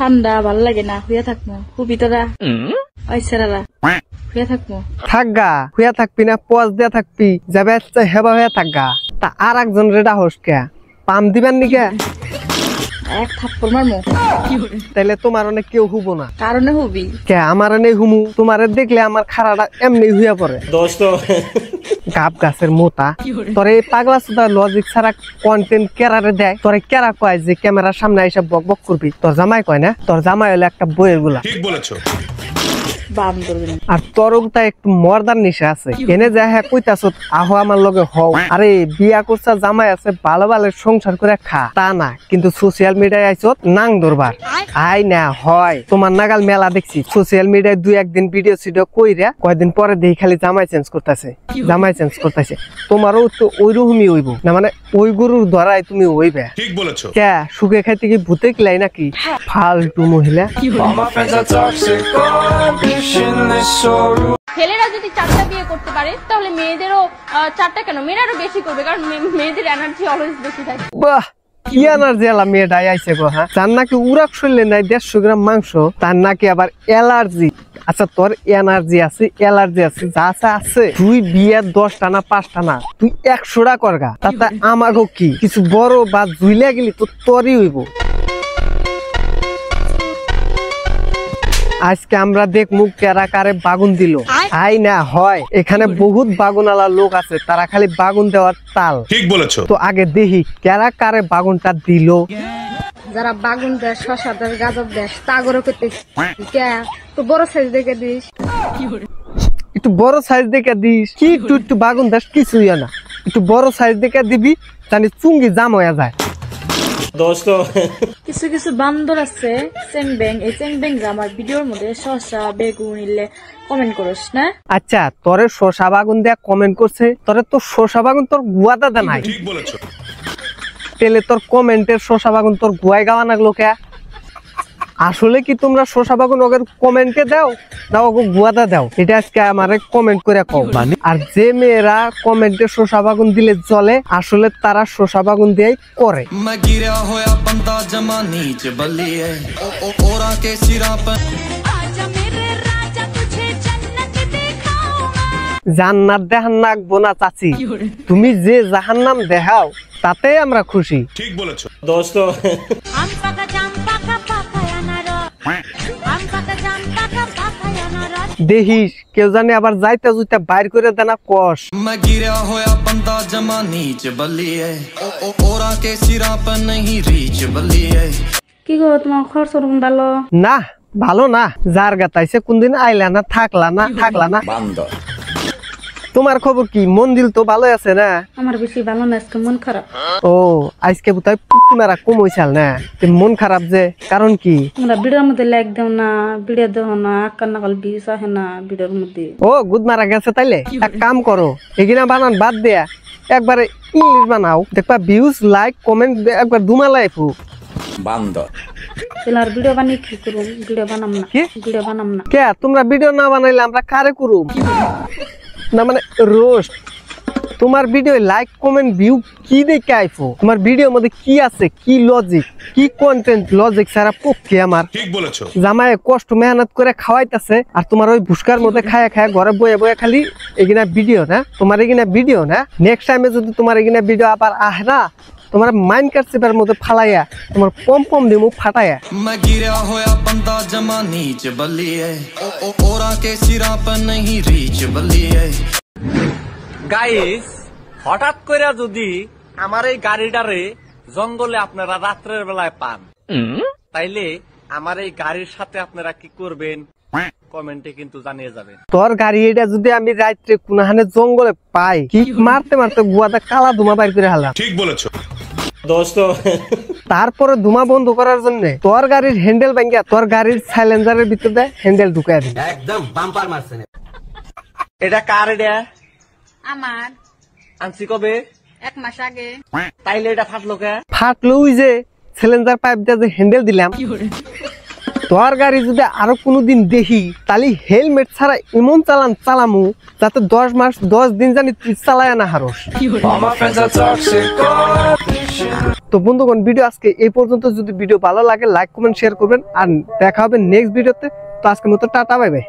ঠান্ডা ভালো লাগে না, হুইয়া থাকবো হুবি তোরা ওইসারা হুইয়া থাকবো। থাকগা হুইয়া থাকবি না পজ দিয়া থাকবি যাবে হেবা হইয়া থাকগা। তা আর একজন রেডা হোস কে পাম দিবেন নিকে এক থাপ্পড় মারমু। তাইলে তোমার অনেক কেউ হুবো না। কারণে হুবি কে আমার অনেক হুমু তোমারে দেখলে আমার খারাটা এমনি হুইয়া পড়ে। দোস্ত গাব গাছের মোতা তোরে পাগলা সুদা লজিক ছাড়া কন্টেন্ট কেরারে দেয় তোরে কেরা কয় যে ক্যামেরার সামনে এসে বক বক করবি। তোর জামাই কয় না তোর জামাই হলো একটা বইয়ের গুলা। ঠিক বলেছো। আর তোর তা একটু মর্দার নিশা আছে এনে যা হ্যাঁ কইতাছ আহো আমার লগে হও। আরে বিয়া করছা জামাই আছে ভালো ভালো সংসার করে খা তা না, কিন্তু সোশ্যাল মিডিয়ায় আইছত নাং দরবার আই না হয়। তোমার নাগাল মেলা দেখছি সোশ্যাল মিডিয়ায় দুই একদিন ভিডিও সিডিও কইরা কয়দিন পরে দেখি খালি জামাই চেঞ্জ করতেছে জামাই চেঞ্জ করতেছে। তোমারও তো ওই রকমই হইব না, মানে ওই গরুর ধরাই তুমি হইবে। ঠিক বলেছো। কে সুখে খাইতে কি ভূতে কিলাই নাকি ফালতু মহিলা। ছেলেরা যদি 4টা বিয়ে করতে পারে তাহলে মেয়েদেরও 4টা কেন মেয়েরাও বেশি করবে, কারণ মেয়েদের এনার্জি অলওয়েজ বেশি থাকে। বাহ কি এনার্জি এলা মেয়েটাই আইছে গো। হ্যাঁ তার নাকি উড়াক শরীরে নাই 150 গ্রাম মাংস, তার নাকি আবার অ্যালার্জি। আচ্ছা তোর এনার্জি আছে অ্যালার্জি আছে যা আছে তুই বিয়ে 10টা না 5টা না তুই 100টা করগা, তাতে আমাগো কি কিছু বড় বা জুইলা গেলি তো তোরই হইব। আজকে আমরা দেখমু কেরা কারে বাগুন দিল। আই না হয় এখানে বহুত বাগুনালা লোক আছে তারা খালি বাগুন দেওয়ার তাল। ঠিক বলেছো। তো আগে দেখি কেরা কারে বাগুনটা দিল। যারা বাগুন দেশ শশা দেশ গাজর দেশ তাগরও করতে তো বড় সাইজ দেখে দিস, একটু বড় সাইজ দেখে দিস কি একটু বাগুন দেশ কিছুই না, একটু বড় সাইজ দেখে দিবি জানি চুঙ্গি জাম হয়ে যায়। দোস্ত কিছু কিছু বান্দর আছে চেংবেং, এই চেংবেং আমার ভিডিওর মধ্যে শসা বেগুন ইলে কমেন্ট করস না। আচ্ছা তোরে শসা বাগুন দেয়া কমেন্ট করছে, তোরে তো শসা বাগুন তোর গুয়া দাদা নাই। ঠিক বলেছো। তেলে তোর কমেন্টের শসা বাগুন তোর গুয়ায় গাওয়া নাগলো কে? আসলে কি তোমরা শসা বাগুন ওদের কমেন্টে দাও দাও ওকে গুয়াদা দাও? এটা আজকে আমারে কমেন্ট করে কও। আর যে মেয়েরা কমেন্টে শসা বাগুন দিলে চলে আসলে তারা শসা বাগুন দিয়েই করে। জান্নাত দেখান নাকবো না চাচি, তুমি যে জাহান্নাম দেখাও তাতে আমরা খুশি। ঠিক বলেছো দোস্ত। দেখিস কেউ জানে আবার যাইতে জুইতে বাইর করে দেনা কষ। কি গো তোমার খরচ ভালো না? ভালো না, যার গাতাইছে কোনদিন আইলা না থাকলা না। তোমার খবর কি? মন দিল তো ভালো আছে না? আমার বেশি ভালো না, আজকে মন খারাপ। ও আজকে বোধহয় পুটি মারা কম হইছাল না, মন খারাপ যে কারণ কি? তোমরা ভিডিওর মধ্যে লাইক দাও না, ভিডিও দাও না, কান্না কাল ভিউজ আসে না ভিডিওর মধ্যে। ও গুদ মারা গেছে তাইলে এক কাম করো এগিনা বানান বাদ দেয়া একবারে ইংলিশ বানাও, দেখবা ভিউজ লাইক কমেন্ট একবার দুমালাইফু বান্দর। আর ভিডিও বানিয়ে কি করুম? ভিডিও বানাম না, ভিডিও বানাম না। কে তোমরা ভিডিও না বানাইলে আমরা কারে করুম? না মানে রোস্ট। তোমার ভিডিও লাইক কমেন্ট ভিউ কি দেখে আইফো? তোমার ভিডিওর মধ্যে কি আছে, কি লজিক, কি কন্টেন্ট? লজিক সারা পক্ষে আমার। ঠিক বলেছো। জামাই কষ্ট মেহনত করে খাওয়াইতাছে আর তোমার ওই ভুসকার মধ্যে খায়া ঘরে বয়ে বয়ে খালি এগিনা ভিডিও না, তোমার এগিনা ভিডিও না। নেক্সট টাইমে যদি তোমার এগিনা ভিডিও আবার আহে না তোমার মাইন্ড কাটসিপার মধ্যে ফালাইয়া তোমার পম দিমু ফাটাইয়া। গাইস হঠাৎ করে যদি আমার এই গাড়িটারে জঙ্গলে আপনারা রাত্রের বেলায় পান তাইলে আমার এই গাড়ির সাথে আপনারা কি করবেন কমেন্টে কিন্তু জানিয়ে যাবেন। তোর গাড়ি এটা যদি আমি রাত্রে কোনখানে জঙ্গলে পাই কি মারতে মারতে গুয়াটা কালা ধুমা বাইর করে হালাম। ঠিক বলেছো দোস্ত। তারপরে ধুমা বন্ধ করার জন্য তোর গাড়ির হ্যান্ডেল ভাঙ্গিয়া তোর গাড়ির সাইলেন্সারের ভিতরে হ্যান্ডেল ঢুকাই দিই। একদম বাম্পার মারছেন। এটা কার? এটা আমার। আনছি কবে? 1 মাস আগে। তাইলে এটা ফাটলো কে? ফাটলো ওই যে সিলিন্ডার পাইপ দিয়ে যে হ্যান্ডেল দিলাম তোর গাড়ি যদি আরো কোনোদিন দেখি তাহলে হেলমেট ছাড়া এমন চালামু যাতে 10 মাস 10 দিন জানি তুই চালায় না হারস। তো বন্ধুগণ, ভিডিও আজকে এই পর্যন্ত। যদি ভিডিও ভালো লাগে লাইক কমেন্ট শেয়ার করবেন, আর দেখা হবে নেক্সট ভিডিওতে। তো আজকের মতো টাটা, বাই বাই।